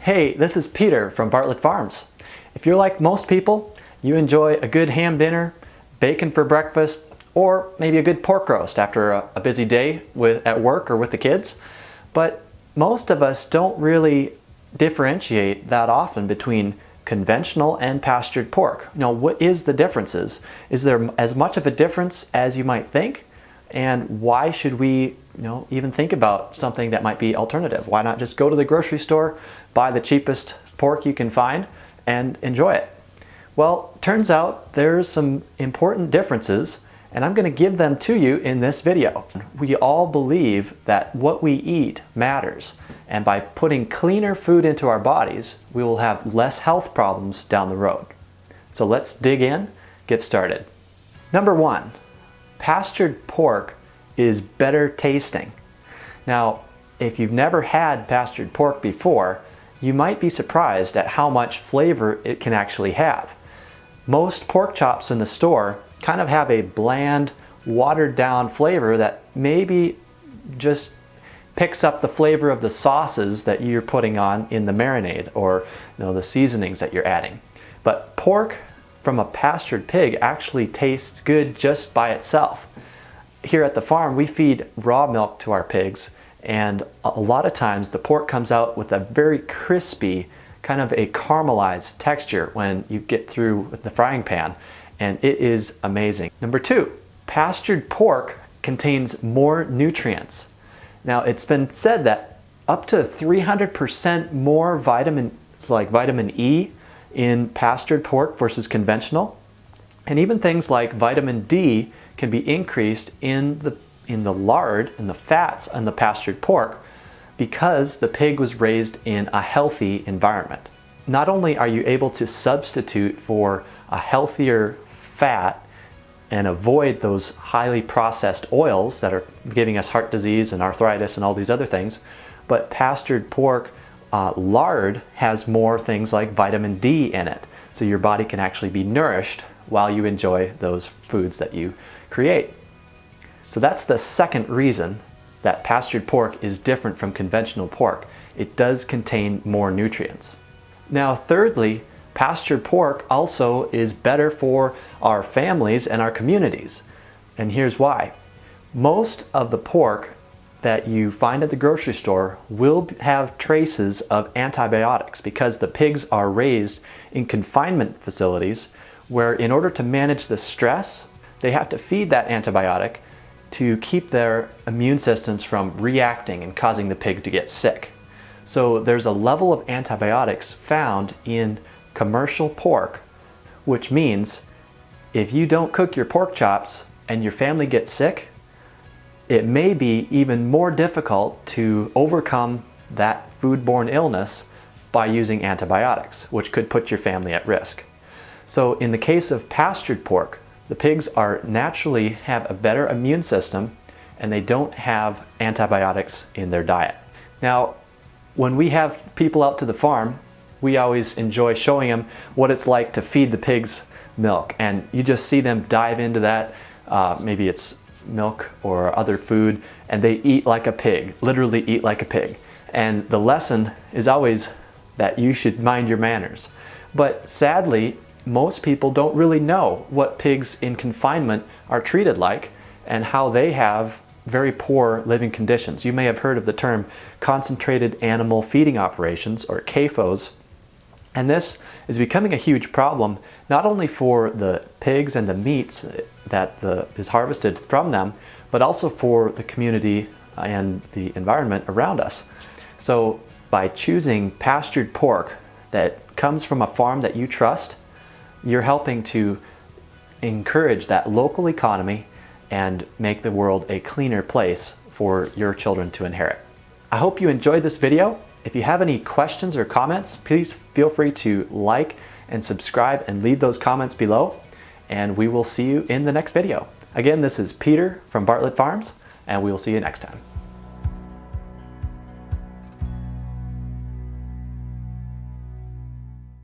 Hey, this is Peter from Bartlett FARMS. If you're like most people, you enjoy a good ham dinner, bacon for breakfast, or maybe a good pork roast after a busy day at work or with the kids. But most of us don't really differentiate that often between conventional and pastured pork. What is the differences? Is there as much of a difference as you might think? And why should we even think about something that might be alternative? Why not just go to the grocery store, buy the cheapest pork you can find, and enjoy it? Well, turns out there's some important differences, and I'm going to give them to you in this video. We all believe that what we eat matters, and by putting cleaner food into our bodies, we will have less health problems down the road. So let's dig in, get started. Number one, pastured pork is better tasting. Now, if you've never had pastured pork before, you might be surprised at how much flavor it can actually have. Most pork chops in the store kind of have a bland, watered down flavor that maybe just picks up the flavor of the sauces that you're putting on in the marinade or the seasonings that you're adding. But pork from a pastured pig actually tastes good just by itself. Here at the farm, we feed raw milk to our pigs, and a lot of times the pork comes out with a very crispy, kind of a caramelized texture when you get through with the frying pan, and it is amazing. Number two, pastured pork contains more nutrients. Now, it's been said that up to 300% more vitamins like vitamin E in pastured pork versus conventional, and even things like vitamin D can be increased in the lard and the fats on the pastured pork because the pig was raised in a healthy environment. Not only are you able to substitute for a healthier fat and avoid those highly processed oils that are giving us heart disease and arthritis and all these other things, but pastured pork lard has more things like vitamin D in it. So your body can actually be nourished while you enjoy those foods that you create. So that's the second reason that pastured pork is different from conventional pork. It does contain more nutrients. Now, thirdly, pastured pork also is better for our families and our communities. And here's why. Most of the pork that you find at the grocery store will have traces of antibiotics because the pigs are raised in confinement facilities where, in order to manage the stress, they have to feed that antibiotic to keep their immune systems from reacting and causing the pig to get sick. So there's a level of antibiotics found in commercial pork, which means if you don't cook your pork chops and your family gets sick, it may be even more difficult to overcome that foodborne illness by using antibiotics, which could put your family at risk. So in the case of pastured pork, the pigs naturally have a better immune system and they don't have antibiotics in their diet. Now, when we have people out to the farm, we always enjoy showing them what it's like to feed the pigs milk, and you just see them dive into that, maybe it's milk or other food, and they eat like a pig, literally eat like a pig. And the lesson is always that you should mind your manners. But sadly, most people don't really know what pigs in confinement are treated like and how they have very poor living conditions. You may have heard of the term concentrated animal feeding operations, or CAFOs, and this is becoming a huge problem not only for the pigs and the meats that is harvested from them, but also for the community and the environment around us. So by choosing pastured pork that comes from a farm that you trust, you're helping to encourage that local economy and make the world a cleaner place for your children to inherit. I hope you enjoyed this video. If you have any questions or comments, please feel free to like and subscribe and leave those comments below, and we will see you in the next video. Again, this is Peter from Bartlett Farms, and we will see you next time.